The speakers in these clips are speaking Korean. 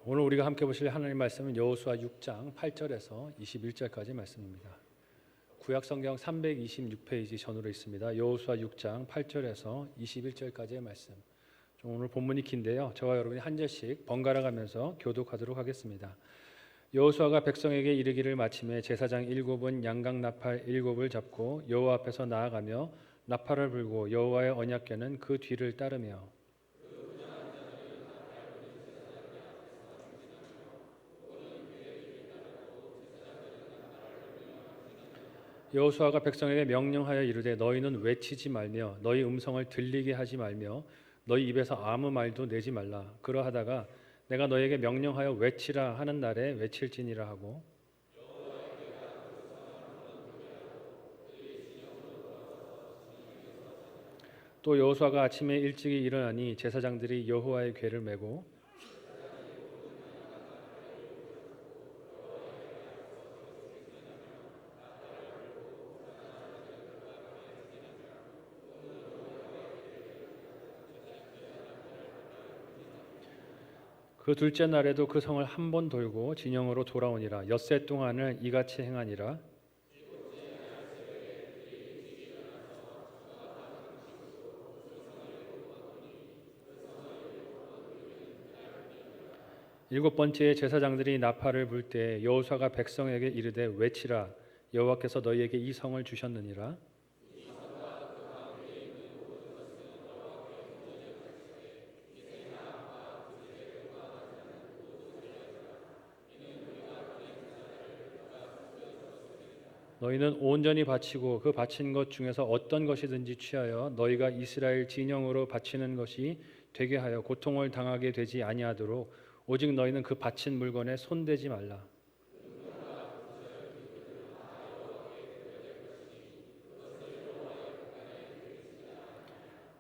오늘 우리가 함께 보실 하나님 말씀은 여호수아 6장 8절에서 21절까지 말씀입니다. 구약 성경 326페이지 전으로 있습니다. 여호수아 6장 8절에서 21절까지의 말씀. 오늘 본문이 긴데요. 저와 여러분이 한 절씩 번갈아 가면서 교독하도록 하겠습니다. 여호수아가 백성에게 이르기를 마침에 제사장 7은 양각 나팔 7을 잡고 여호와 앞에서 나아가며 나팔을 불고 여호와의 언약궤는 그 뒤를 따르며 여호수아가 백성에게 명령하여 이르되 너희는 외치지 말며 너희 음성을 들리게 하지 말며 너희 입에서 아무 말도 내지 말라. 그러하다가 내가 너희에게 명령하여 외치라 하는 날에 외칠지니라 하고 또 여호수아가 아침에 일찍이 일어나니 제사장들이 여호와의 궤를 메고 그 둘째 날에도 그 성을 한 번 돌고 진영으로 돌아오니라. 엿새 동안을 이같이 행하니라. 일곱 번째에 제사장들이 나팔을 불 때 여호수아가 백성에게 이르되 외치라. 여호와께서 너희에게 이 성을 주셨느니라. 너희는 온전히 바치고 그 바친 것 중에서 어떤 것이든지 취하여 너희가 이스라엘 진영으로 바치는 것이 되게 하여 고통을 당하게 되지 아니하도록 오직 너희는 그 바친 물건에 손대지 말라.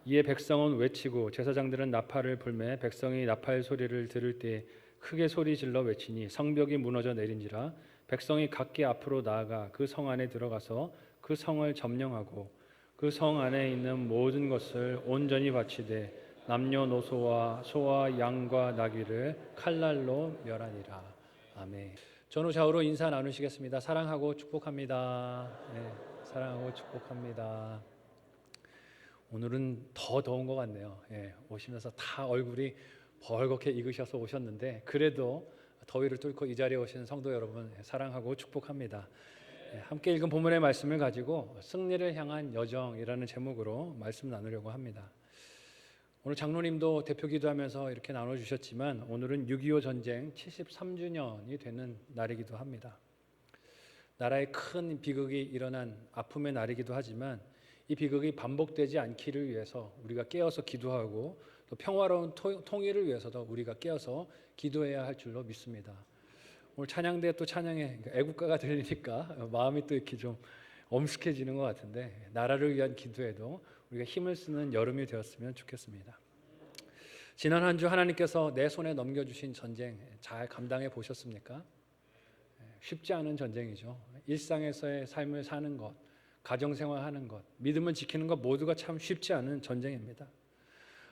이에 백성은 외치고 제사장들은 나팔을 불매 백성이 나팔 소리를 들을 때 크게 소리 질러 외치니 성벽이 무너져 내린지라. 백성이 각기 앞으로 나아가 그 성 안에 들어가서 그 성을 점령하고 그 성 안에 있는 모든 것을 온전히 바치되 남녀노소와 소와 양과 나귀를 칼날로 멸하니라. 아멘. 전후 좌우로 인사 나누시겠습니다. 사랑하고 축복합니다. 네, 사랑하고 축복합니다. 오늘은 더 더운 것 같네요. 예, 오시면서 다 얼굴이 벌겋게 익으셔서 오셨는데 그래도 더위를 뚫고 이 자리에 오신 성도 여러분 사랑하고 축복합니다. 함께 읽은 본문의 말씀을 가지고 승리를 향한 여정이라는 제목으로 말씀 나누려고 합니다. 오늘 장로님도 대표 기도하면서 이렇게 나눠주셨지만 오늘은 6.25 전쟁 73주년이 되는 날이기도 합니다. 나라에 큰 비극이 일어난 아픔의 날이기도 하지만 이 비극이 반복되지 않기를 위해서 우리가 깨어서 기도하고 또 평화로운 통일을 위해서도 우리가 깨어서 기도해야 할 줄로 믿습니다. 오늘 찬양대 또 찬양에 애국가가 들리니까 마음이 또 이렇게 좀 엄숙해지는 것 같은데 나라를 위한 기도에도 우리가 힘을 쓰는 여름이 되었으면 좋겠습니다. 지난 한 주 하나님께서 내 손에 넘겨주신 전쟁 잘 감당해 보셨습니까? 쉽지 않은 전쟁이죠. 일상에서의 삶을 사는 것, 가정생활하는 것, 믿음을 지키는 것 모두가 참 쉽지 않은 전쟁입니다.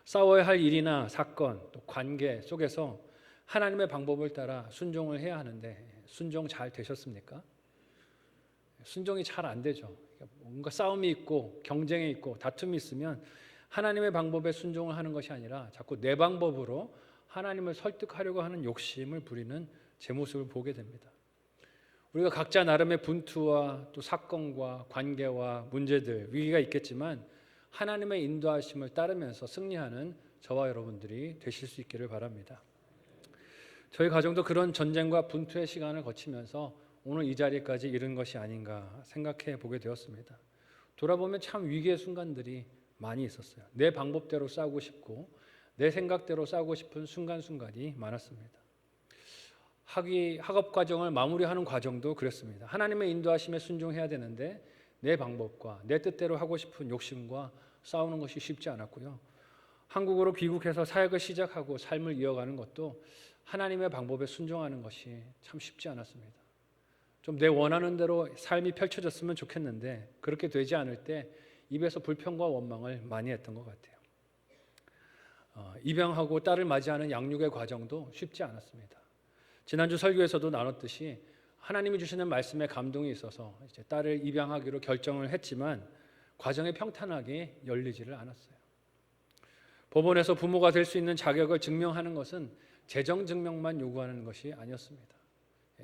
싸워야 할 일이나 사건, 또 관계 속에서 하나님의 방법을 따라 순종을 해야 하는데 순종 잘 되셨습니까? 순종이 잘 안 되죠. 뭔가 싸움이 있고 경쟁이 있고 다툼이 있으면 하나님의 방법에 순종을 하는 것이 아니라 자꾸 내 방법으로 하나님을 설득하려고 하는 욕심을 부리는 제 모습을 보게 됩니다. 우리가 각자 나름의 분투와 또 사건과 관계와 문제들, 위기가 있겠지만 하나님의 인도하심을 따르면서 승리하는 저와 여러분들이 되실 수 있기를 바랍니다. 저희 가정도 그런 전쟁과 분투의 시간을 거치면서 오늘 이 자리까지 이른 것이 아닌가 생각해 보게 되었습니다. 돌아보면 참 위기의 순간들이 많이 있었어요. 내 방법대로 싸우고 싶고 내 생각대로 싸우고 싶은 순간순간이 많았습니다. 학업 과정을 마무리하는 과정도 그랬습니다. 하나님의 인도하심에 순종해야 되는데 내 방법과 내 뜻대로 하고 싶은 욕심과 싸우는 것이 쉽지 않았고요. 한국으로 귀국해서 사역을 시작하고 삶을 이어가는 것도 하나님의 방법에 순종하는 것이 참 쉽지 않았습니다. 좀 내 원하는 대로 삶이 펼쳐졌으면 좋겠는데 그렇게 되지 않을 때 입에서 불평과 원망을 많이 했던 것 같아요. 입양하고 딸을 맞이하는 양육의 과정도 쉽지 않았습니다. 지난주 설교에서도 나눴듯이 하나님이 주시는 말씀에 감동이 있어서 이제 딸을 입양하기로 결정을 했지만 과정이 평탄하게 열리지를 않았어요. 법원에서 부모가 될 수 있는 자격을 증명하는 것은 재정 증명만 요구하는 것이 아니었습니다.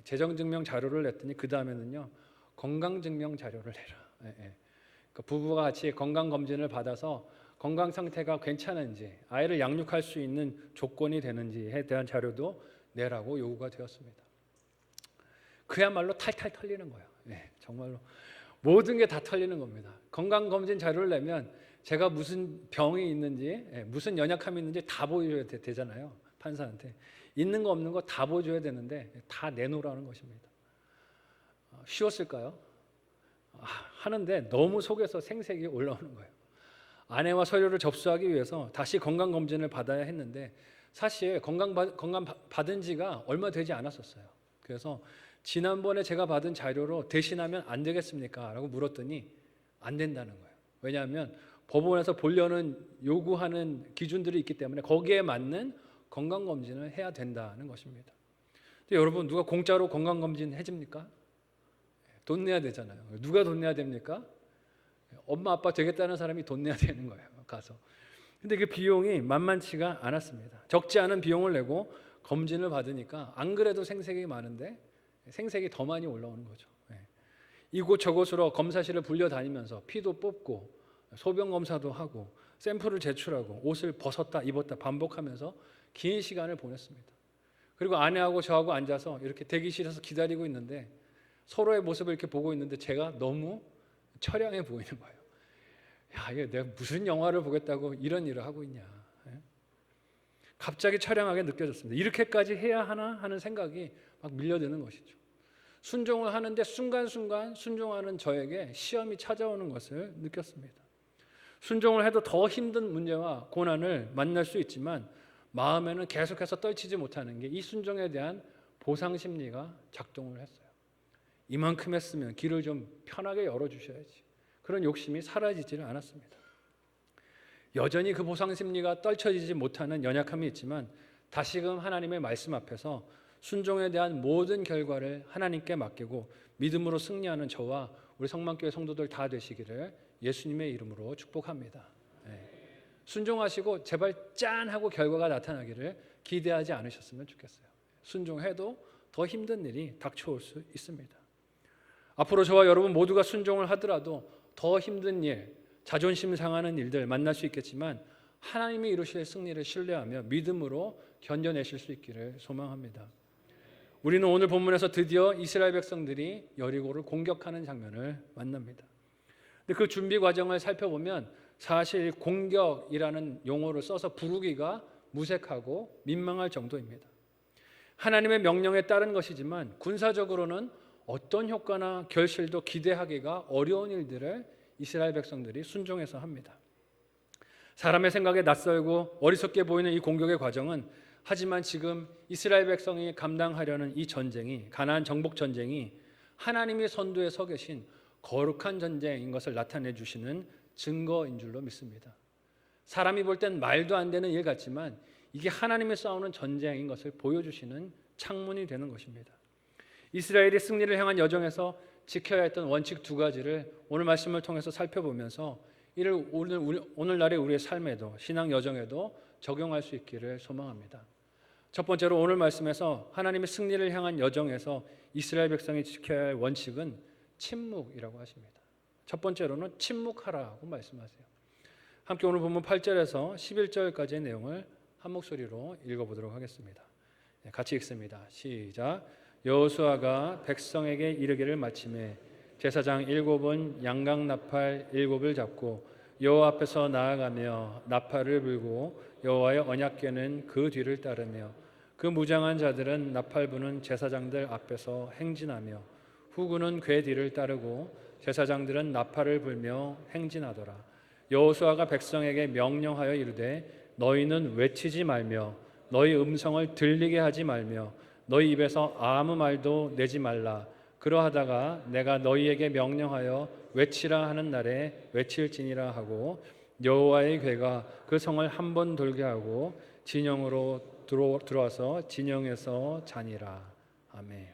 재정 증명 자료를 냈더니 그 다음에는요, 건강 증명 자료를 내라. 그러니까 부부가 같이 건강 검진을 받아서 건강 상태가 괜찮은지, 아이를 양육할 수 있는 조건이 되는지에 대한 자료도 내라고 요구가 되었습니다. 그야말로 탈탈 털리는 거예요. 정말로 모든 게 다 털리는 겁니다. 건강 검진 자료를 내면 제가 무슨 병이 있는지, 무슨 연약함이 있는지 다 보여줘야 되잖아요. 판사한테 있는 거 없는 거 다 보여줘야 되는데 다 내놓으라는 것입니다. 쉬웠을까요? 하는데 너무 속에서 생색이 올라오는 거예요. 아내와 서류를 접수하기 위해서 다시 건강 검진을 받아야 했는데 사실 건강 받은 지가 얼마 되지 않았었어요. 그래서 지난번에 제가 받은 자료로 대신하면 안 되겠습니까? 라고 물었더니 안 된다는 거예요. 왜냐하면 법원에서 보려는 요구하는 기준들이 있기 때문에 거기에 맞는 건강검진을 해야 된다는 것입니다. 근데 여러분, 누가 공짜로 건강검진 해줍니까? 돈 내야 되잖아요. 누가 돈 내야 됩니까? 엄마 아빠 되겠다는 사람이 돈 내야 되는 거예요. 가서. 근데 그 비용이 만만치가 않았습니다. 적지 않은 비용을 내고 검진을 받으니까 안 그래도 생색이 많은데 생색이 더 많이 올라오는 거죠. 이곳 저곳으로 검사실을 불려다니면서 피도 뽑고 소변 검사도 하고 샘플을 제출하고 옷을 벗었다 입었다 반복하면서 긴 시간을 보냈습니다. 그리고 아내하고 저하고 앉아서 이렇게 대기실에서 기다리고 있는데 서로의 모습을 이렇게 보고 있는데 제가 너무 처량해 보이는 거예요. 야, 이게 내가 무슨 영화를 보겠다고 이런 일을 하고 있냐. 갑자기 처량하게 느껴졌습니다. 이렇게까지 해야 하나 하는 생각이 막 밀려드는 것이죠. 순종을 하는데 순간순간 순종하는 저에게 시험이 찾아오는 것을 느꼈습니다. 순종을 해도 더 힘든 문제와 고난을 만날 수 있지만 마음에는 계속해서 떨치지 못하는 게 이 순종에 대한 보상 심리가 작동을 했어요. 이만큼 했으면 길을 좀 편하게 열어주셔야지. 그런 욕심이 사라지지는 않았습니다. 여전히 그 보상 심리가 떨쳐지지 못하는 연약함이 있지만 다시금 하나님의 말씀 앞에서 순종에 대한 모든 결과를 하나님께 맡기고 믿음으로 승리하는 저와 우리 성만교회 성도들 다 되시기를 예수님의 이름으로 축복합니다. 순종하시고 제발 짠 하고 결과가 나타나기를 기대하지 않으셨으면 좋겠어요. 순종해도 더 힘든 일이 닥쳐올 수 있습니다. 앞으로 저와 여러분 모두가 순종을 하더라도 더 힘든 일, 자존심 상하는 일들 만날 수 있겠지만 하나님이 이루실 승리를 신뢰하며 믿음으로 견뎌내실 수 있기를 소망합니다. 우리는 오늘 본문에서 드디어 이스라엘 백성들이 여리고를 공격하는 장면을 만납니다. 근데 그 준비 과정을 살펴보면 사실 공격이라는 용어를 써서 부르기가 무색하고 민망할 정도입니다. 하나님의 명령에 따른 것이지만 군사적으로는 어떤 효과나 결실도 기대하기가 어려운 일들을 이스라엘 백성들이 순종해서 합니다. 사람의 생각에 낯설고 어리석게 보이는 이 공격의 과정은 하지만 지금 이스라엘 백성이 감당하려는 이 전쟁이 가나안 정복 전쟁이 하나님이 선두에 서 계신 거룩한 전쟁인 것을 나타내 주시는 증거인 줄로 믿습니다. 사람이 볼 땐 말도 안 되는 일 같지만 이게 하나님이 싸우는 전쟁인 것을 보여주시는 창문이 되는 것입니다. 이스라엘이 승리를 향한 여정에서 지켜야 했던 원칙 두 가지를 오늘 말씀을 통해서 살펴보면서 이를 오늘날의 우리의 삶에도 신앙 여정에도 적용할 수 있기를 소망합니다. 첫 번째로 오늘 말씀에서 하나님의 승리를 향한 여정에서 이스라엘 백성이 지켜야 할 원칙은 침묵이라고 하십니다. 첫 번째로는 침묵하라고 말씀하세요. 함께 오늘 본문 8절에서 11절까지의 내용을 한 목소리로 읽어보도록 하겠습니다. 같이 읽습니다. 시작. 여호수아가 백성에게 이르기를 마침에 제사장 7은 양각 나팔 7을 잡고 여호와 앞에서 나아가며 나팔을 불고 여호와의 언약궤는 그 뒤를 따르며 그 무장한 자들은 나팔 부는 제사장들 앞에서 행진하며 후군은 궤 뒤를 따르고 제사장들은 나팔을 불며 행진하더라. 여호수아가 백성에게 명령하여 이르되 너희는 외치지 말며 너희 음성을 들리게 하지 말며 너희 입에서 아무 말도 내지 말라. 그러하다가 내가 너희에게 명령하여 외치라 하는 날에 외칠지니라 하고 여호와의 궤가 그 성을 한 번 돌게 하고 진영으로 들어와서 진영에서 자니라. 아멘.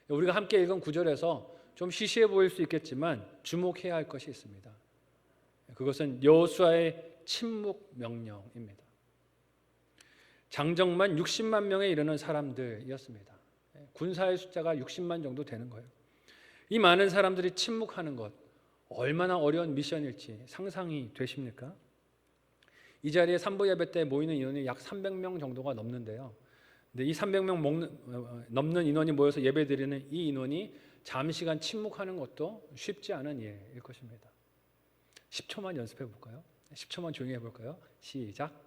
우리가 함께 읽은 구절에서 좀 시시해 보일 수 있겠지만 주목해야 할 것이 있습니다. 그것은 여호수아의 침묵 명령입니다. 장정만 60만 명에 이르는 사람들이었습니다. 군사의 숫자가 60만 정도 되는 거예요. 이 많은 사람들이 침묵하는 것 얼마나 어려운 미션일지 상상이 되십니까? 이 자리에 산부 예배 때 모이는 인원이 약 300명 정도가 넘는데요. 근데 이 300명 넘는 인원이 모여서 예배드리는 이 인원이 잠시간 침묵하는 것도 쉽지 않은 일일 것입니다. 10초만 연습해 볼까요? 10초만 조용히 해볼까요? 시작.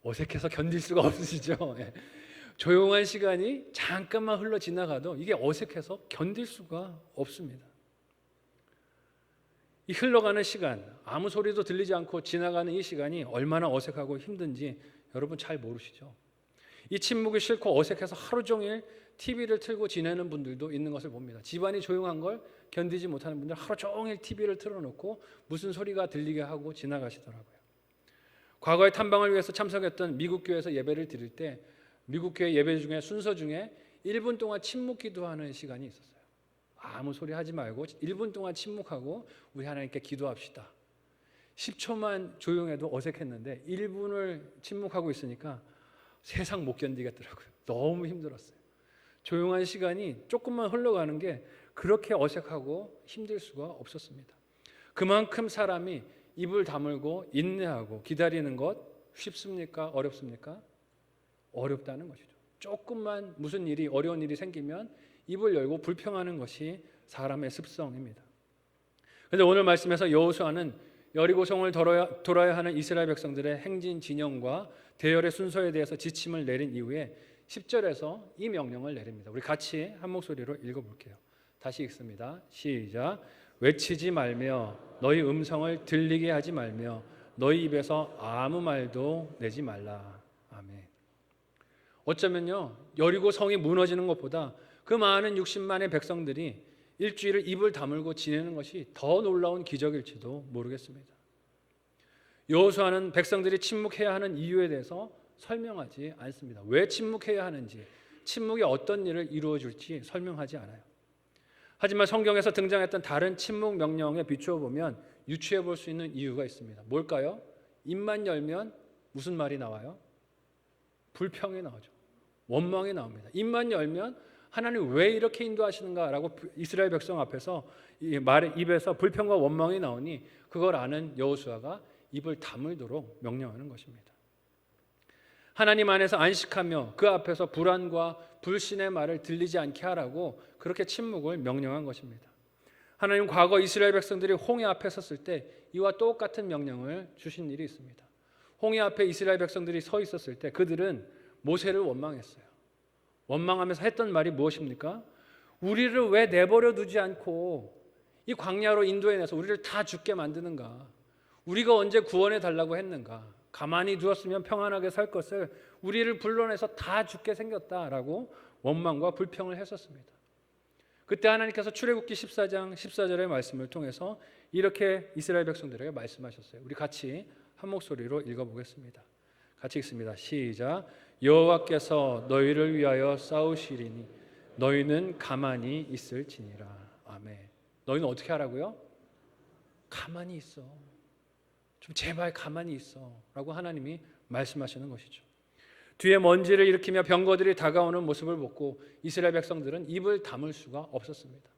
어색해서 견딜 수가 없으시죠? 조용한 시간이 잠깐만 흘러 지나가도 이게 어색해서 견딜 수가 없습니다. 이 흘러가는 시간, 아무 소리도 들리지 않고 지나가는 이 시간이 얼마나 어색하고 힘든지 여러분 잘 모르시죠? 이 침묵이 싫고 어색해서 하루 종일 TV를 틀고 지내는 분들도 있는 것을 봅니다. 집안이 조용한 걸 견디지 못하는 분들 하루 종일 TV를 틀어놓고 무슨 소리가 들리게 하고 지나가시더라고요. 과거에 탐방을 위해서 참석했던 미국 교회에서 예배를 드릴 때 미국 교회 예배 중에 순서 중에 1분 동안 침묵 기도하는 시간이 있었어요. 아무 소리 하지 말고 1분 동안 침묵하고 우리 하나님께 기도합시다. 10초만 조용해도 어색했는데 1분을 침묵하고 있으니까 세상 못 견디겠더라고요. 너무 힘들었어요. 조용한 시간이 조금만 흘러가는 게 그렇게 어색하고 힘들 수가 없었습니다. 그만큼 사람이 입을 다물고 인내하고 기다리는 것 쉽습니까? 어렵습니까? 어렵다는 것이죠. 조금만 무슨 일이 어려운 일이 생기면 입을 열고 불평하는 것이 사람의 습성입니다. 그런데 오늘 말씀에서 여호수아는 여리고성을 돌아야 하는 이스라엘 백성들의 행진 진영과 대열의 순서에 대해서 지침을 내린 이후에 10절에서 이 명령을 내립니다. 우리 같이 한 목소리로 읽어볼게요. 다시 읽습니다. 시작. 외치지 말며 너희 음성을 들리게 하지 말며 너희 입에서 아무 말도 내지 말라. 아멘. 어쩌면요 여리고 성이 무너지는 것보다 그 많은 60만의 백성들이 일주일을 입을 다물고 지내는 것이 더 놀라운 기적일지도 모르겠습니다. 여호수아는 백성들이 침묵해야 하는 이유에 대해서 설명하지 않습니다. 왜 침묵해야 하는지, 침묵이 어떤 일을 이루어 줄지 설명하지 않아요. 하지만 성경에서 등장했던 다른 침묵 명령에 비추어 보면 유추해 볼 수 있는 이유가 있습니다. 뭘까요? 입만 열면 무슨 말이 나와요? 불평이 나오죠. 원망이 나옵니다. 입만 열면 하나님 왜 이렇게 인도하시는가라고 이스라엘 백성 앞에서 입에서 불평과 원망이 나오니 그걸 아는 여호수아가 입을 다물도록 명령하는 것입니다. 하나님 안에서 안식하며 그 앞에서 불안과 불신의 말을 들리지 않게 하라고 그렇게 침묵을 명령한 것입니다. 하나님 과거 이스라엘 백성들이 홍해 앞에 섰을 때 이와 똑같은 명령을 주신 일이 있습니다. 홍해 앞에 이스라엘 백성들이 서 있었을 때 그들은 모세를 원망했어요. 원망하면서 했던 말이 무엇입니까? 우리를 왜 내버려 두지 않고 이 광야로 인도해내서 우리를 다 죽게 만드는가? 우리가 언제 구원해 달라고 했는가? 가만히 두었으면 평안하게 살 것을 우리를 불러내서 다 죽게 생겼다라고 원망과 불평을 했었습니다. 그때 하나님께서 출애굽기 14장 14절의 말씀을 통해서 이렇게 이스라엘 백성들에게 말씀하셨어요. 우리 같이 한 목소리로 읽어보겠습니다. 같이 읽습니다. 시작. 여호와께서 너희를 위하여 싸우시리니 너희는 가만히 있을지니라. 아멘. 너희는 어떻게 하라고요? 가만히 있어. 좀 제발 가만히 있어 라고 하나님이 말씀하시는 것이죠. 뒤에 먼지를 일으키며 병거들이 다가오는 모습을 보고 이스라엘 백성들은 입을 다물 수가 없었습니다.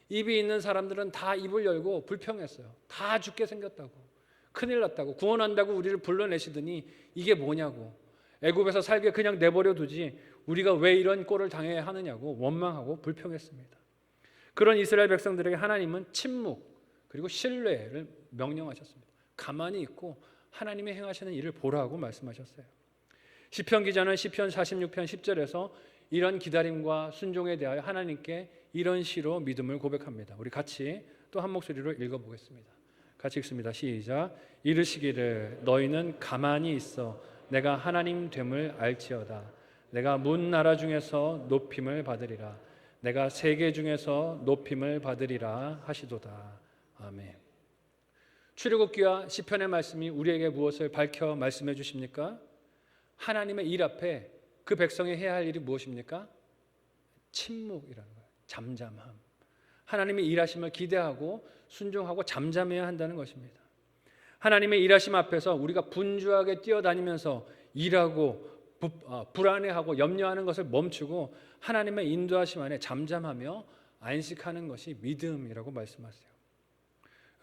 입이 있는 사람들은 다 입을 열고 불평했어요. 다 죽게 생겼다고, 큰일 났다고, 구원한다고 우리를 불러내시더니 이게 뭐냐고, 애굽에서 살게 그냥 내버려 두지 우리가 왜 이런 꼴을 당해야 하느냐고 원망하고 불평했습니다. 그런 이스라엘 백성들에게 하나님은 침묵 그리고 신뢰를 명령하셨습니다. 가만히 있고 하나님이 행하시는 일을 보라고 말씀하셨어요. 시편 기자는 시편 46편 10절에서 이런 기다림과 순종에 대하여 하나님께 이런 시로 믿음을 고백합니다. 우리 같이 또 한 목소리로 읽어보겠습니다. 같이 읽습니다. 시작. 이르시기를 너희는 가만히 있어 내가 하나님 됨을 알지어다. 내가 문 나라 중에서 높임을 받으리라. 내가 세계 중에서 높임을 받으리라 하시도다. 아멘. 출애굽기와 시편의 말씀이 우리에게 무엇을 밝혀 말씀해 주십니까? 하나님의 일 앞에 그 백성이 해야 할 일이 무엇입니까? 침묵이라는 거예요. 잠잠함. 하나님의 일하심을 기대하고 순종하고 잠잠해야 한다는 것입니다. 하나님의 일하심 앞에서 우리가 분주하게 뛰어다니면서 일하고 불안해하고 염려하는 것을 멈추고 하나님의 인도하심 안에 잠잠하며 안식하는 것이 믿음이라고 말씀하세요.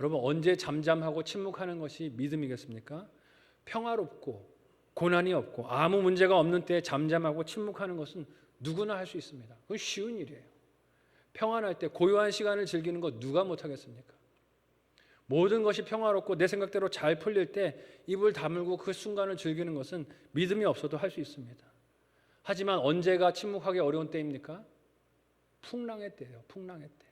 여러분, 언제 잠잠하고 침묵하는 것이 믿음이겠습니까? 평화롭고 고난이 없고 아무 문제가 없는 때에 잠잠하고 침묵하는 것은 누구나 할 수 있습니다. 그건 쉬운 일이에요. 평안할 때 고요한 시간을 즐기는 것 누가 못하겠습니까? 모든 것이 평화롭고 내 생각대로 잘 풀릴 때 입을 다물고 그 순간을 즐기는 것은 믿음이 없어도 할 수 있습니다. 하지만 언제가 침묵하기 어려운 때입니까? 풍랑의 때예요. 풍랑의 때.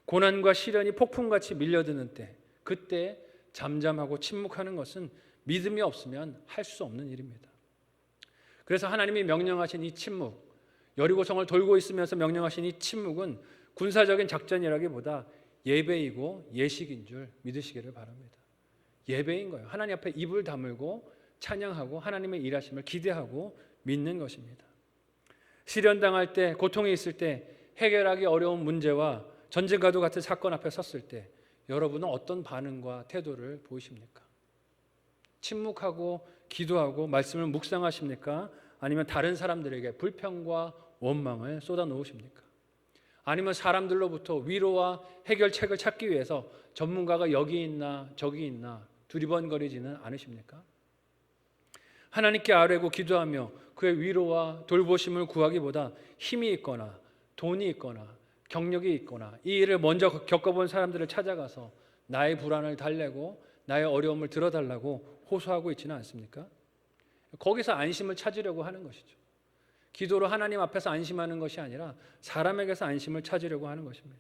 고난과 시련이 폭풍같이 밀려드는 때, 그때 잠잠하고 침묵하는 것은 믿음이 없으면 할 수 없는 일입니다. 그래서 하나님이 명령하신 이 침묵, 여리고성을 돌고 있으면서 명령하신 이 침묵은 군사적인 작전이라기보다 예배이고 예식인 줄 믿으시기를 바랍니다. 예배인 거예요. 하나님 앞에 입을 다물고 찬양하고 하나님의 일하심을 기대하고 믿는 것입니다. 시련당할 때, 고통이 있을 때, 해결하기 어려운 문제와 전쟁과도 같은 사건 앞에 섰을 때 여러분은 어떤 반응과 태도를 보이십니까? 침묵하고 기도하고 말씀을 묵상하십니까? 아니면 다른 사람들에게 불평과 원망을 쏟아놓으십니까? 아니면 사람들로부터 위로와 해결책을 찾기 위해서 전문가가 여기 있나 저기 있나 두리번거리지는 않으십니까? 하나님께 아뢰고 기도하며 그의 위로와 돌보심을 구하기보다 힘이 있거나 돈이 있거나 경력이 있거나 이 일을 먼저 겪어본 사람들을 찾아가서 나의 불안을 달래고 나의 어려움을 들어달라고 호소하고 있지는 않습니까? 거기서 안심을 찾으려고 하는 것이죠. 기도로 하나님 앞에서 안심하는 것이 아니라 사람에게서 안심을 찾으려고 하는 것입니다.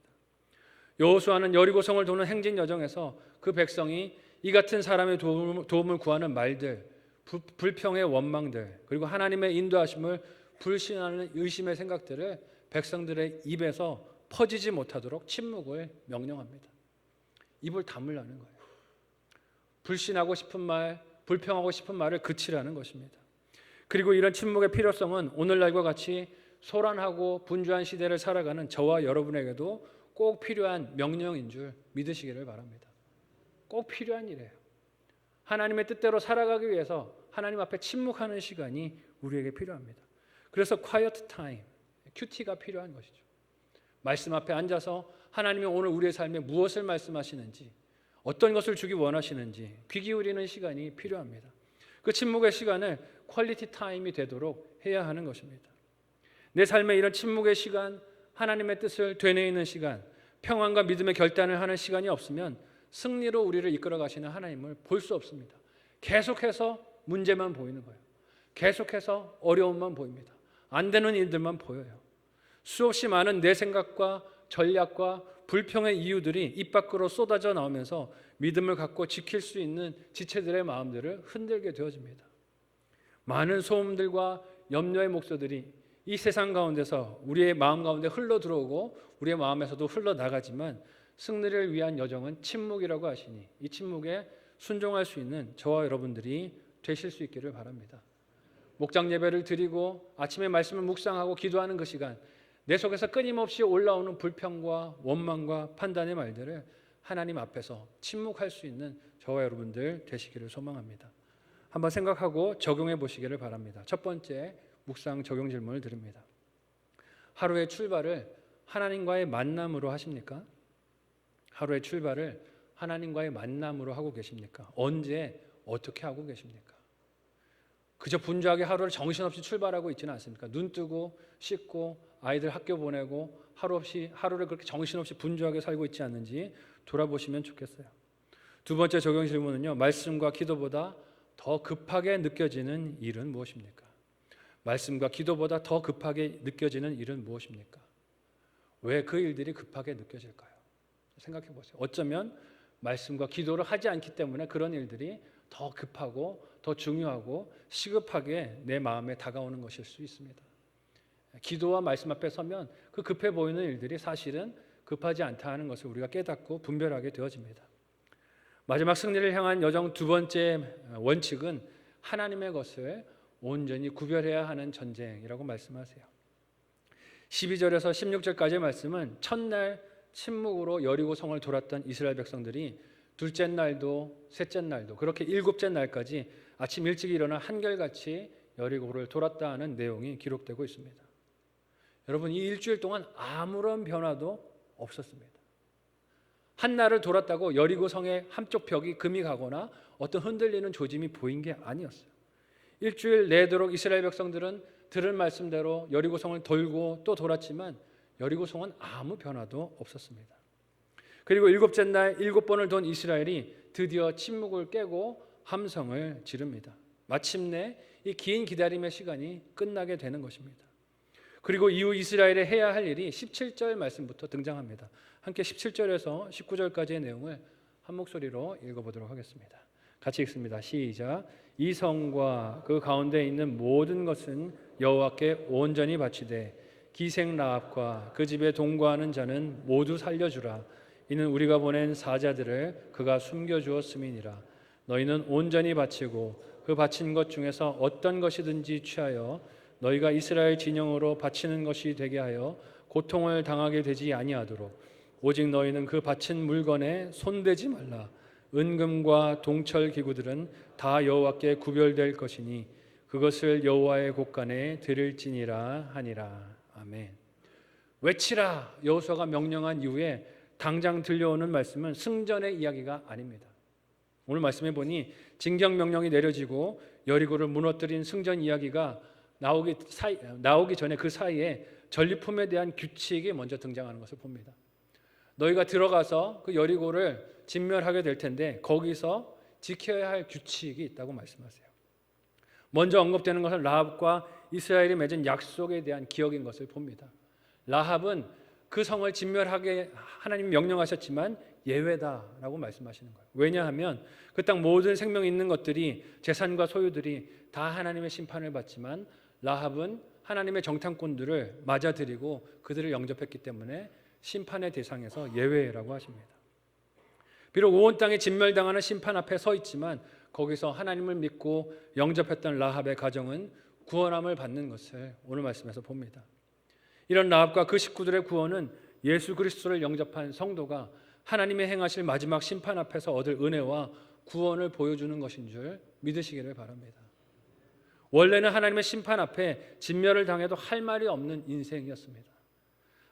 여호수아는 여리고성을 도는 행진 여정에서 그 백성이 이 같은 사람의 도움을 구하는 말들, 불평의 원망들, 그리고 하나님의 인도하심을 불신하는 의심의 생각들을 백성들의 입에서 퍼지지 못하도록 침묵을 명령합니다. 입을 다물라는 거예요. 불신하고 싶은 말, 불평하고 싶은 말을 그치라는 것입니다. 그리고 이런 침묵의 필요성은 오늘날과 같이 소란하고 분주한 시대를 살아가는 저와 여러분에게도 꼭 필요한 명령인 줄 믿으시기를 바랍니다. 꼭 필요한 일이에요. 하나님의 뜻대로 살아가기 위해서 하나님 앞에 침묵하는 시간이 우리에게 필요합니다. 그래서 quiet time, 큐티가 필요한 것이죠. 말씀 앞에 앉아서 하나님이 오늘 우리의 삶에 무엇을 말씀하시는지, 어떤 것을 주기 원하시는지 귀 기울이는 시간이 필요합니다. 그 침묵의 시간을 퀄리티 타임이 되도록 해야 하는 것입니다. 내 삶에 이런 침묵의 시간, 하나님의 뜻을 되뇌이는 시간, 평안과 믿음의 결단을 하는 시간이 없으면 승리로 우리를 이끌어 가시는 하나님을 볼 수 없습니다. 계속해서 문제만 보이는 거예요. 계속해서 어려움만 보입니다. 안 되는 일들만 보여요. 수없이 많은 내 생각과 전략과 불평의 이유들이 입 밖으로 쏟아져 나오면서 믿음을 갖고 지킬 수 있는 지체들의 마음들을 흔들게 되어집니다. 많은 소음들과 염려의 목소들이 이 세상 가운데서 우리의 마음 가운데 흘러 들어오고 우리의 마음에서도 흘러나가지만 승리를 위한 여정은 침묵이라고 하시니 이 침묵에 순종할 수 있는 저와 여러분들이 되실 수 있기를 바랍니다. 목장 예배를 드리고 아침에 말씀을 묵상하고 기도하는 그 시간, 내 속에서 끊임없이 올라오는 불평과 원망과 판단의 말들을 하나님 앞에서 침묵할 수 있는 저와 여러분들 되시기를 소망합니다. 한번 생각하고 적용해 보시기를 바랍니다. 첫 번째 묵상 적용 질문을 드립니다. 하루의 출발을 하나님과의 만남으로 하십니까? 하루의 출발을 하나님과의 만남으로 하고 계십니까? 언제 어떻게 하고 계십니까? 그저 분주하게 하루를 정신없이 출발하고 있지는 않습니까? 눈 뜨고 씻고 아이들 학교 보내고 하루를 그렇게 정신없이 분주하게 살고 있지 않는지 돌아보시면 좋겠어요. 두 번째 적용 질문은요. 말씀과 기도보다 더 급하게 느껴지는 일은 무엇입니까? 말씀과 기도보다 더 급하게 느껴지는 일은 무엇입니까? 왜 그 일들이 급하게 느껴질까요? 생각해 보세요. 어쩌면 말씀과 기도를 하지 않기 때문에 그런 일들이 더 급하고 더 중요하고 시급하게 내 마음에 다가오는 것일 수 있습니다. 기도와 말씀 앞에 서면 그 급해 보이는 일들이 사실은 급하지 않다는 것을 우리가 깨닫고 분별하게 되어집니다. 마지막 승리를 향한 여정 두 번째 원칙은 하나님의 것을 온전히 구별해야 하는 전쟁이라고 말씀하세요. 12절에서 16절까지의 말씀은 첫날 침묵으로 여리고 성을 돌았던 이스라엘 백성들이 둘째 날도 셋째 날도 그렇게 일곱째 날까지 아침 일찍 일어나 한결같이 여리고를 돌았다는 내용이 기록되고 있습니다. 여러분, 이 일주일 동안 아무런 변화도 없었습니다. 한 날을 돌았다고 여리고 성의 한쪽 벽이 금이 가거나 어떤 흔들리는 조짐이 보인 게 아니었어요. 일주일 내도록 이스라엘 백성들은 들은 말씀대로 여리고 성을 돌고 또 돌았지만 여리고 성은 아무 변화도 없었습니다. 그리고 일곱째 날 7번을 돈 이스라엘이 드디어 침묵을 깨고 함성을 지릅니다. 마침내 이 긴 기다림의 시간이 끝나게 되는 것입니다. 그리고 이후 이스라엘에 해야 할 일이 17절 말씀부터 등장합니다. 함께 17절에서 19절까지의 내용을 한 목소리로 읽어보도록 하겠습니다. 같이 읽습니다. 시작. 이 성과 그 가운데 있는 모든 것은 여호와께 온전히 바치되 기생 라합과 그 집에 동거하는 자는 모두 살려주라. 이는 우리가 보낸 사자들을 그가 숨겨주었음이니라. 너희는 온전히 바치고 그 바친 것 중에서 어떤 것이든지 취하여 너희가 이스라엘 진영으로 바치는 것이 되게 하여 고통을 당하게 되지 아니하도록 오직 너희는 그 바친 물건에 손대지 말라. 은금과 동철 기구들은 다 여호와께 구별될 것이니 그것을 여호와의 곳간에 드릴지니라 하니라. 아멘. 외치라 여호수아가 명령한 이후에 당장 들려오는 말씀은 승전의 이야기가 아닙니다. 오늘 말씀해 보니 징경 명령이 내려지고 여리고를 무너뜨린 승전 이야기가 나오기 전에 그 사이에 전리품에 대한 규칙이 먼저 등장하는 것을 봅니다. 너희가 들어가서 그 여리고를 진멸하게 될 텐데 거기서 지켜야 할 규칙이 있다고 말씀하세요. 먼저 언급되는 것은 라합과 이스라엘이 맺은 약속에 대한 기억인 것을 봅니다. 라합은 그 성을 진멸하게 하나님이 명령하셨지만 예외다라고 말씀하시는 거예요. 왜냐하면 그 땅 모든 생명 있는 것들이 재산과 소유들이 다 하나님의 심판을 받지만 라합은 하나님의 정탐꾼들을 맞아들이고 그들을 영접했기 때문에 심판의 대상에서 예외라고 하십니다. 비록 온 땅에 진멸당하는 심판 앞에 서 있지만 거기서 하나님을 믿고 영접했던 라합의 가정은 구원함을 받는 것을 오늘 말씀에서 봅니다. 이런 라합과 그 식구들의 구원은 예수 그리스도를 영접한 성도가 하나님의 행하실 마지막 심판 앞에서 얻을 은혜와 구원을 보여주는 것인 줄 믿으시기를 바랍니다. 원래는 하나님의 심판 앞에 진멸을 당해도 할 말이 없는 인생이었습니다.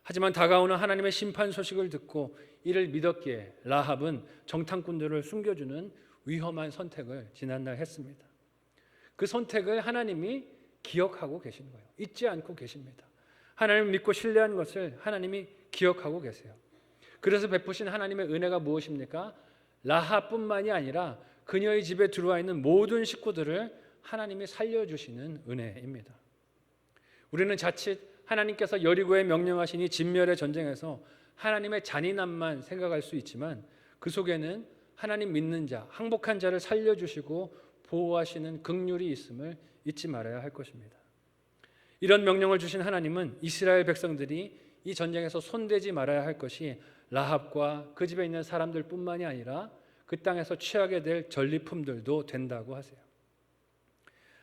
하지만 다가오는 하나님의 심판 소식을 듣고 이를 믿었기에 라합은 정탐꾼들을 숨겨주는 위험한 선택을 지난날 했습니다. 그 선택을 하나님이 기억하고 계신 거예요. 잊지 않고 계십니다. 하나님을 믿고 신뢰한 것을 하나님이 기억하고 계세요. 그래서 베푸신 하나님의 은혜가 무엇입니까? 라합뿐만이 아니라 그녀의 집에 들어와 있는 모든 식구들을 하나님이 살려주시는 은혜입니다. 우리는 자칫 하나님께서 여리고에 명령하신 이 진멸의 전쟁에서 하나님의 잔인함만 생각할 수 있지만 그 속에는 하나님 믿는 자, 항복한 자를 살려주시고 보호하시는 긍휼이 있음을 잊지 말아야 할 것입니다. 이런 명령을 주신 하나님은 이스라엘 백성들이 이 전쟁에서 손대지 말아야 할 것이 라합과 그 집에 있는 사람들뿐만이 아니라 그 땅에서 취하게 될 전리품들도 된다고 하세요.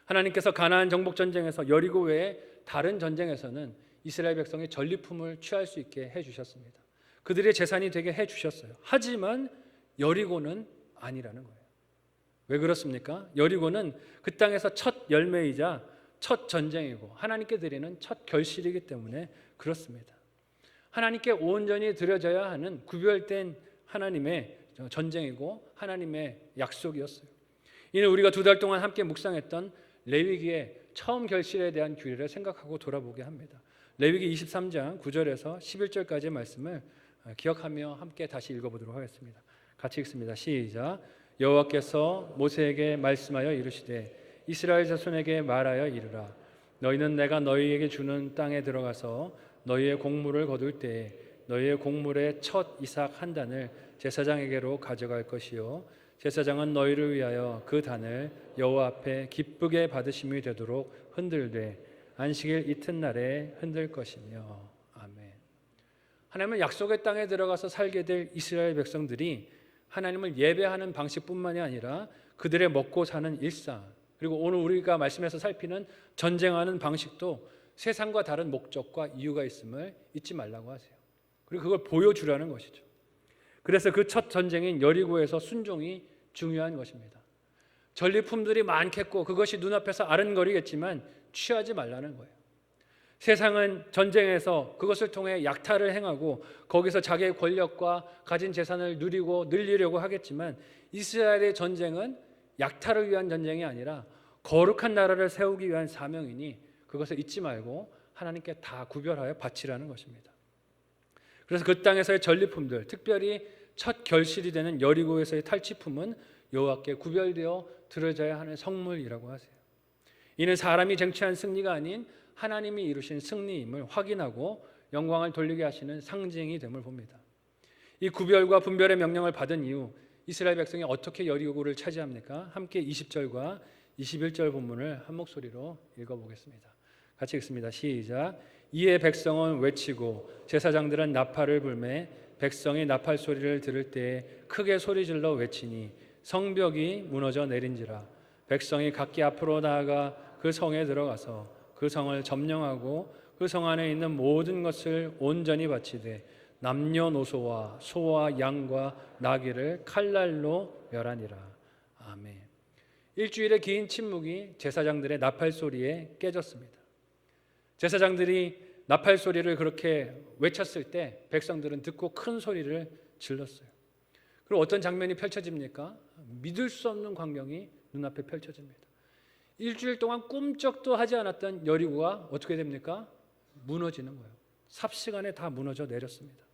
하나님께서 가나안 정복 전쟁에서 여리고 외에 다른 전쟁에서는 이스라엘 백성이 전리품을 취할 수 있게 해주셨습니다. 그들의 재산이 되게 해주셨어요. 하지만 여리고는 아니라는 거예요. 왜 그렇습니까? 여리고는 그 땅에서 첫 열매이자 첫 전쟁이고 하나님께 드리는 첫 결실이기 때문에 그렇습니다. 하나님께 온전히 드려져야 하는 구별된 하나님의 전쟁이고 하나님의 약속이었어요. 이는 우리가 2달 동안 함께 묵상했던 레위기의 처음 결실에 대한 규례를 생각하고 돌아보게 합니다. 레위기 23장 9절에서 11절까지의 말씀을 기억하며 함께 다시 읽어보도록 하겠습니다. 같이 읽습니다. 시작. 여호와께서 모세에게 말씀하여 이르시되 이스라엘 자손에게 말하여 이르라. 너희는 내가 너희에게 주는 땅에 들어가서 너희의 곡물을 거둘 때에 너희의 곡물의 첫 이삭 한 단을 제사장에게로 가져갈 것이요 제사장은 너희를 위하여 그 단을 여호와 앞에 기쁘게 받으심이 되도록 흔들되 안식일 이튿날에 흔들 것이며. 아멘. 하나님은 약속의 땅에 들어가서 살게 될 이스라엘 백성들이 하나님을 예배하는 방식뿐만이 아니라 그들의 먹고 사는 일상, 그리고 오늘 우리가 말씀에서 살피는 전쟁하는 방식도 세상과 다른 목적과 이유가 있음을 잊지 말라고 하세요. 그리고 그걸 보여주라는 것이죠. 그래서 그 첫 전쟁인 여리고에서 순종이 중요한 것입니다. 전리품들이 많겠고 그것이 눈앞에서 아른거리겠지만 취하지 말라는 거예요. 세상은 전쟁에서 그것을 통해 약탈을 행하고 거기서 자기의 권력과 가진 재산을 누리고 늘리려고 하겠지만 이스라엘의 전쟁은 약탈을 위한 전쟁이 아니라 거룩한 나라를 세우기 위한 사명이니 그것을 잊지 말고 하나님께 다 구별하여 바치라는 것입니다. 그래서 그 땅에서의 전리품들, 특별히 첫 결실이 되는 여리고에서의 탈취품은 여호와께 구별되어 드려져야 하는 성물이라고 하세요. 이는 사람이 쟁취한 승리가 아닌 하나님이 이루신 승리임을 확인하고 영광을 돌리게 하시는 상징이 됨을 봅니다. 이 구별과 분별의 명령을 받은 이후 이스라엘 백성이 어떻게 여리고를 차지합니까? 함께 20절과 21절 본문을 한 목소리로 읽어보겠습니다. 같이 읽습니다. 시작. 이에 백성은 외치고 제사장들은 나팔을 불매 백성이 나팔 소리를 들을 때에 크게 소리질러 외치니 성벽이 무너져 내린지라. 백성이 각기 앞으로 나아가 그 성에 들어가서 그 성을 점령하고 그 성 안에 있는 모든 것을 온전히 바치되 남녀노소와 소와 양과 나귀를 칼날로 멸하니라. 아멘. 일주일의 긴 침묵이 제사장들의 나팔 소리에 깨졌습니다. 제사장들이 나팔 소리를 그렇게 외쳤을 때 백성들은 듣고 큰 소리를 질렀어요. 그리고 어떤 장면이 펼쳐집니까? 믿을 수 없는 광경이 눈앞에 펼쳐집니다. 일주일 동안 꿈쩍도 하지 않았던 여리고가 어떻게 됩니까? 무너지는 거예요. 삽시간에 다 무너져 내렸습니다.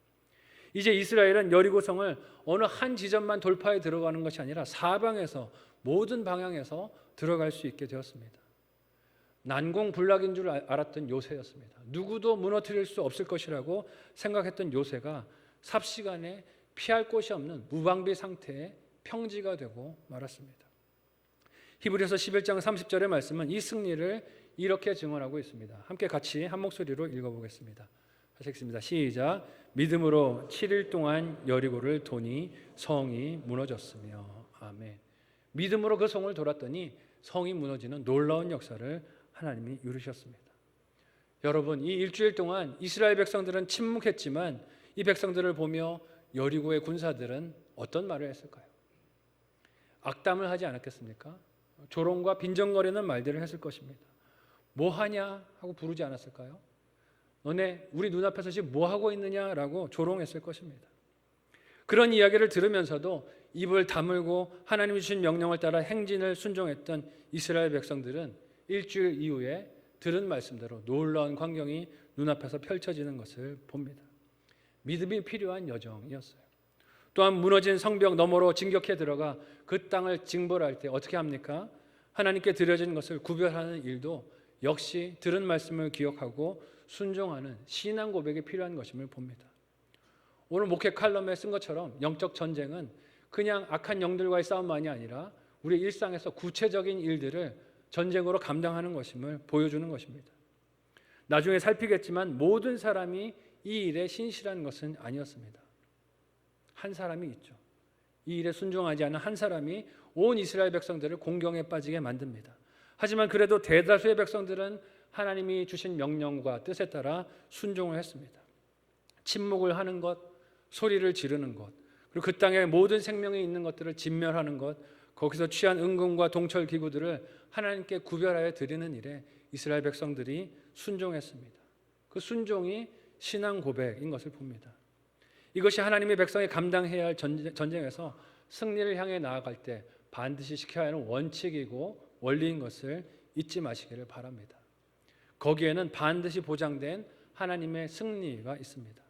이제 이스라엘은 여리고성을 어느 한 지점만 돌파해 들어가는 것이 아니라 사방에서 모든 방향에서 들어갈 수 있게 되었습니다. 난공불락인 줄 알았던 요새였습니다. 누구도 무너뜨릴 수 없을 것이라고 생각했던 요새가 삽시간에 피할 곳이 없는 무방비 상태의 평지가 되고 말았습니다. 히브리서 11장 30절의 말씀은 이 승리를 이렇게 증언하고 있습니다. 함께 같이 한 목소리로 읽어보겠습니다. 하시겠습니다. 시작. 믿음으로 7일 동안 여리고를 도니 성이 무너졌으며. 아멘. 믿음으로 그 성을 돌았더니 성이 무너지는 놀라운 역사를 하나님이 이루셨습니다. 여러분, 이 일주일 동안 이스라엘 백성들은 침묵했지만 이 백성들을 보며 여리고의 군사들은 어떤 말을 했을까요? 악담을 하지 않았겠습니까? 조롱과 빈정거리는 말들을 했을 것입니다. 뭐 하냐 하고 부르지 않았을까요? 너네 우리 눈앞에서 지금 뭐 하고 있느냐라고 조롱했을 것입니다. 그런 이야기를 들으면서도 입을 다물고 하나님이 주신 명령을 따라 행진을 순종했던 이스라엘 백성들은 일주일 이후에 들은 말씀대로 놀라운 광경이 눈앞에서 펼쳐지는 것을 봅니다. 믿음이 필요한 여정이었어요. 또한 무너진 성벽 너머로 진격해 들어가 그 땅을 징벌할 때 어떻게 합니까? 하나님께 드려진 것을 구별하는 일도 역시 들은 말씀을 기억하고 순종하는 신앙 고백이 필요한 것임을 봅니다. 오늘 목회 칼럼에 쓴 것처럼 영적 전쟁은 그냥 악한 영들과의 싸움만이 아니라 우리 일상에서 구체적인 일들을 전쟁으로 감당하는 것임을 보여주는 것입니다. 나중에 살피겠지만 모든 사람이 이 일에 신실한 것은 아니었습니다. 한 사람이 있죠. 이 일에 순종하지 않은 한 사람이 온 이스라엘 백성들을 공경에 빠지게 만듭니다. 하지만 그래도 대다수의 백성들은 하나님이 주신 명령과 뜻에 따라 순종을 했습니다. 침묵을 하는 것, 소리를 지르는 것, 그리고 그 땅에 모든 생명이 있는 것들을 진멸하는 것, 거기서 취한 은금과 동철 기구들을 하나님께 구별하여 드리는 일에 이스라엘 백성들이 순종했습니다. 그 순종이 신앙 고백인 것을 봅니다. 이것이 하나님의 백성이 감당해야 할 전쟁에서 승리를 향해 나아갈 때 반드시 지켜야 하는 원칙이고 원리인 것을 잊지 마시기를 바랍니다. 거기에는 반드시 보장된 하나님의 승리가 있습니다.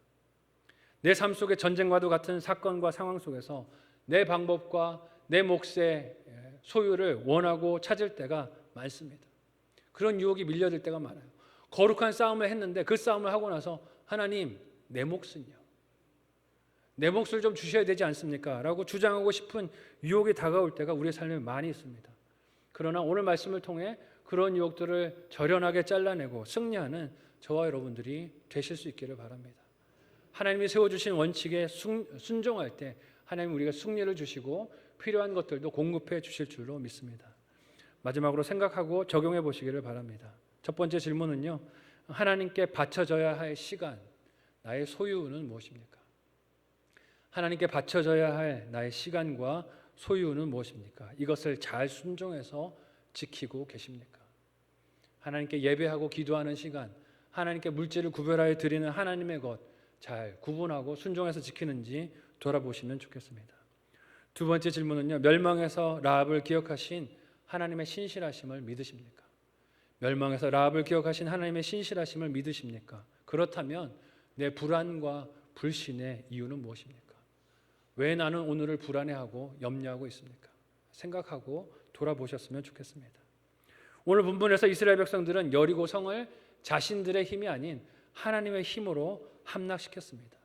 내 삶 속의 전쟁과도 같은 사건과 상황 속에서 내 방법과 내 몫의 소유를 원하고 찾을 때가 많습니다. 그런 유혹이 밀려들 때가 많아요. 거룩한 싸움을 했는데 그 싸움을 하고 나서 하나님, 내 몫은요? 내 몫을 좀 주셔야 되지 않습니까? 라고 주장하고 싶은 유혹이 다가올 때가 우리의 삶에 많이 있습니다. 그러나 오늘 말씀을 통해 그런 유혹들을 절연하게 잘라내고 승리하는 저와 여러분들이 되실 수 있기를 바랍니다. 하나님이 세워주신 원칙에 순종할 때 하나님 우리가 승리를 주시고 필요한 것들도 공급해 주실 줄로 믿습니다. 마지막으로 생각하고 적용해 보시기를 바랍니다. 첫 번째 질문은요, 하나님께 바쳐져야 할 시간, 나의 소유는 무엇입니까? 하나님께 바쳐져야 할 나의 시간과 소유는 무엇입니까? 이것을 잘 순종해서 지키고 계십니까? 하나님께 예배하고 기도하는 시간, 하나님께 물질을 구별하여 드리는 하나님의 것 잘 구분하고 순종해서 지키는지 돌아보시면 좋겠습니다. 두 번째 질문은요, 멸망에서 라합을 기억하신 하나님의 신실하심을 믿으십니까? 멸망에서 라합을 기억하신 하나님의 신실하심을 믿으십니까? 그렇다면 내 불안과 불신의 이유는 무엇입니까? 왜 나는 오늘을 불안해하고 염려하고 있습니까? 생각하고 돌아보셨으면 좋겠습니다. 오늘 본문에서 이스라엘 백성들은 여리고 성을 자신들의 힘이 아닌 하나님의 힘으로 함락시켰습니다.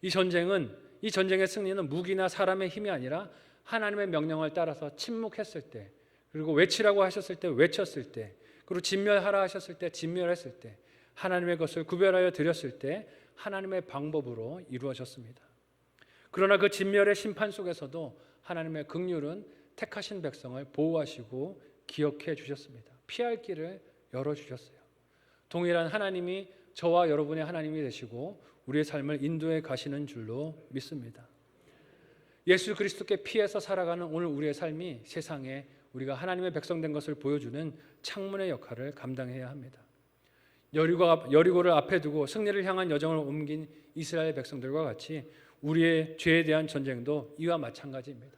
이 전쟁의 승리는 무기나 사람의 힘이 아니라 하나님의 명령을 따라서 침묵했을 때, 그리고 외치라고 하셨을 때 외쳤을 때, 그리고 진멸하라 하셨을 때 진멸했을 때, 하나님의 것을 구별하여 드렸을 때 하나님의 방법으로 이루어졌습니다. 그러나 그 진멸의 심판 속에서도 하나님의 긍휼은 택하신 백성을 보호하시고 기억해 주셨습니다. 피할 길을 열어주셨어요. 동일한 하나님이 저와 여러분의 하나님이 되시고 우리의 삶을 인도해 가시는 줄로 믿습니다. 예수 그리스도께 피해서 살아가는 오늘 우리의 삶이 세상에 우리가 하나님의 백성 된 것을 보여주는 창문의 역할을 감당해야 합니다. 여리고를 앞에 두고 승리를 향한 여정을 옮긴 이스라엘 백성들과 같이 우리의 죄에 대한 전쟁도 이와 마찬가지입니다.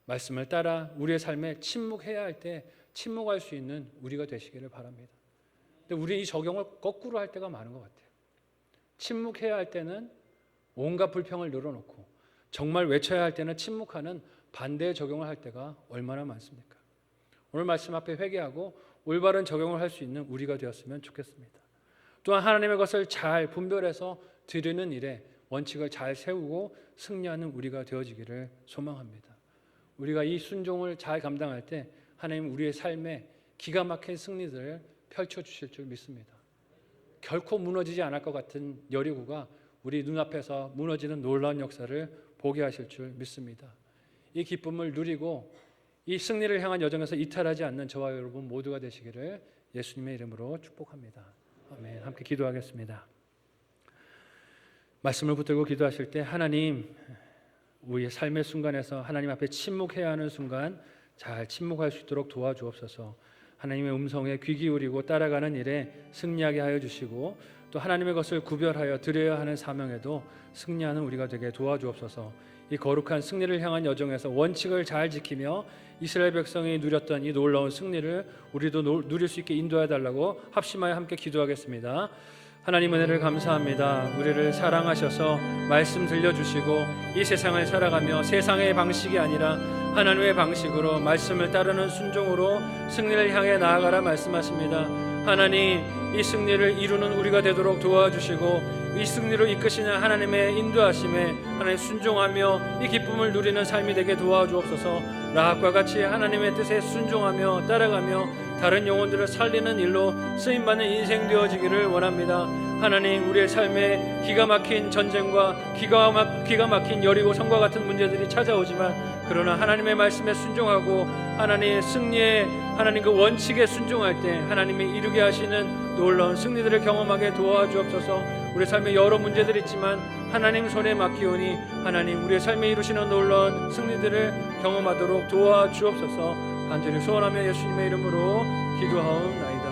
말씀을 따라 우리의 삶에 침묵해야 할 때 침묵할 수 있는 우리가 되시기를 바랍니다. 근데 우리는 이 적용을 거꾸로 할 때가 많은 것 같아요. 침묵해야 할 때는 온갖 불평을 늘어놓고 정말 외쳐야 할 때는 침묵하는 반대의 적용을 할 때가 얼마나 많습니까? 오늘 말씀 앞에 회개하고 올바른 적용을 할 수 있는 우리가 되었으면 좋겠습니다. 또한 하나님의 것을 잘 분별해서 드리는 일에 원칙을 잘 세우고 승리하는 우리가 되어지기를 소망합니다. 우리가 이 순종을 잘 감당할 때 하나님 우리의 삶에 기가 막힌 승리들을 펼쳐주실 줄 믿습니다. 결코 무너지지 않을 것 같은 여리고가 우리 눈앞에서 무너지는 놀라운 역사를 보게 하실 줄 믿습니다. 이 기쁨을 누리고 이 승리를 향한 여정에서 이탈하지 않는 저와 여러분 모두가 되시기를 예수님의 이름으로 축복합니다. 아멘. 함께 기도하겠습니다. 말씀을 붙들고 기도하실 때 하나님, 우리의 삶의 순간에서 하나님 앞에 침묵해야 하는 순간 잘 침묵할 수 있도록 도와주옵소서. 하나님의 음성에 귀 기울이고 따라가는 일에 승리하게 하여 주시고 또 하나님의 것을 구별하여 드려야 하는 사명에도 승리하는 우리가 되게 도와주옵소서. 이 거룩한 승리를 향한 여정에서 원칙을 잘 지키며 이스라엘 백성이 누렸던 이 놀라운 승리를 우리도 누릴 수 있게 인도해 달라고 합심하여 함께 기도하겠습니다. 하나님 은혜를 감사합니다. 우리를 사랑하셔서 말씀 들려주시고 이 세상을 살아가며 세상의 방식이 아니라 하나님의 방식으로 말씀을 따르는 순종으로 승리를 향해 나아가라 말씀하십니다. 하나님, 이 승리를 이루는 우리가 되도록 도와주시고 이 승리로 이끄시는 하나님의 인도하심에 하나님 순종하며 이 기쁨을 누리는 삶이 되게 도와주옵소서. 라합과 같이 하나님의 뜻에 순종하며 따라가며 다른 영혼들을 살리는 일로 쓰임받는 인생 되어지기를 원합니다. 하나님, 우리의 삶에 기가 막힌 전쟁과 기가 막힌 여리고 성과 같은 문제들이 찾아오지만 그러나 하나님의 말씀에 순종하고 하나님의 승리에 하나님 그 원칙에 순종할 때 하나님이 이루게 하시는 놀라운 승리들을 경험하게 도와주옵소서. 우리 삶에 여러 문제들이 있지만 하나님 손에 맡기오니 하나님 우리의 삶에 이루시는 놀라운 승리들을 경험하도록 도와주옵소서. 간절히 소원하며 예수님의 이름으로 기도하옵나이다.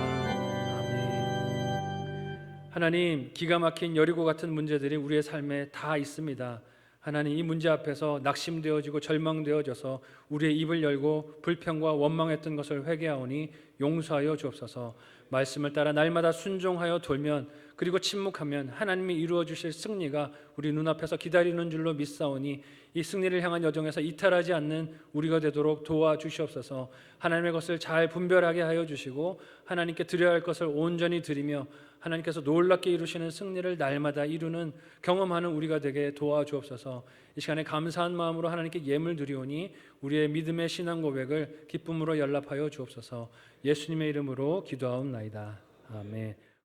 아멘. 하나님, 기가 막힌 여리고 같은 문제들이 우리의 삶에 다 있습니다. 하나님, 이 문제 앞에서 낙심되어지고 절망되어져서 우리의 입을 열고 불평과 원망했던 것을 회개하오니 용서하여 주옵소서. 말씀을 따라 날마다 순종하여 돌면 그리고 침묵하면 하나님이 이루어 주실 승리가 우리 눈앞에서 기다리는 줄로 믿사오니 이 승리를 향한 여정에서 이탈하지 않는 우리가 되도록 도와주시옵소서. 하나님의 것을 잘 분별하게 하여 주시고 하나님께 드려야 할 것을 온전히 드리며 하나님께서 놀랍게 이루시는 승리를 날마다 이루는 경험하는 우리가 되게 도와주옵소서. 이 시간에 감사한 마음으로 하나님께 예물 드리오니 우리의 믿음의 신앙 고백을 기쁨으로 연락하여 주옵소서. 예수님의 이름으로 기도하옵나이다. 아멘.